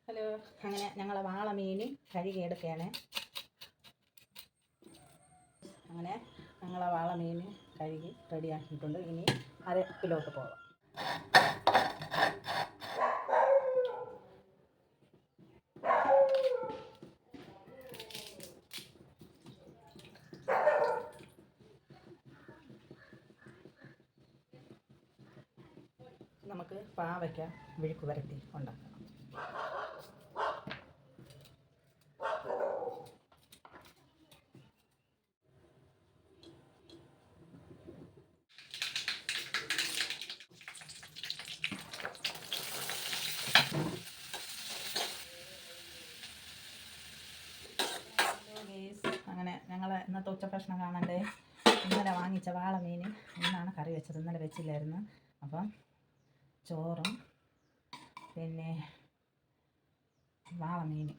Hello, അങ്ങനെ ഞങ്ങൾ വാള മീൻ കഴുകിയെടുക്കുകയാണ്. അങ്ങനെ ഞങ്ങൾ വാള മീൻ കഴുകി റെഡിയാക്കിയിട്ടുണ്ട്. ഇനി അരപ്പിലോട്ട് പോകാം. നമുക്ക് പാവയ്ക്ക വിഴുക്ക് വരട്ടി ഉണ്ടാക്കാം. അങ്ങനെ ഞങ്ങൾ ഇന്നത്തെ ഉച്ചഭക്ഷണം കാണണ്ടേ. ഇന്നലെ വാങ്ങിച്ച വാള മീൻ ഇന്നാണ് കറി വെച്ചത്. ഇന്നലെ വെച്ചില്ലായിരുന്നു. അപ്പം ചോറും പിന്നെ വാള മീൻ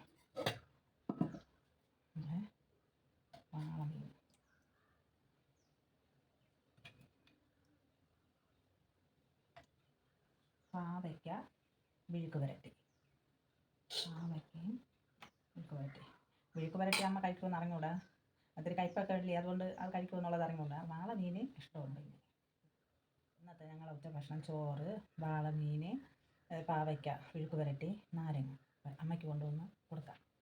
പാവയ്ക്ക വിഴുക്ക് വരട്ടി. വിഴുക്ക് വരട്ടി അമ്മ കഴിക്കുമെന്ന് അറിഞ്ഞൂടാ. അതൊരു കയ്പൊക്കെ ഇല്ലേ, അതുകൊണ്ട് അത് കഴിക്കുമെന്നുള്ളത് അറിഞ്ഞൂടാ. വാള മീൻ ഇഷ്ടമുണ്ട്. ഇന്നത്തെ ഞങ്ങളുടെ ഉച്ചഭക്ഷണം ചോറ്, വാള മീൻ, പാവയ്ക്ക വിഴുക്ക് വരട്ടി, നാരങ്ങ. അമ്മയ്ക്ക് കൊണ്ടുവന്ന് കൊടുക്കാം.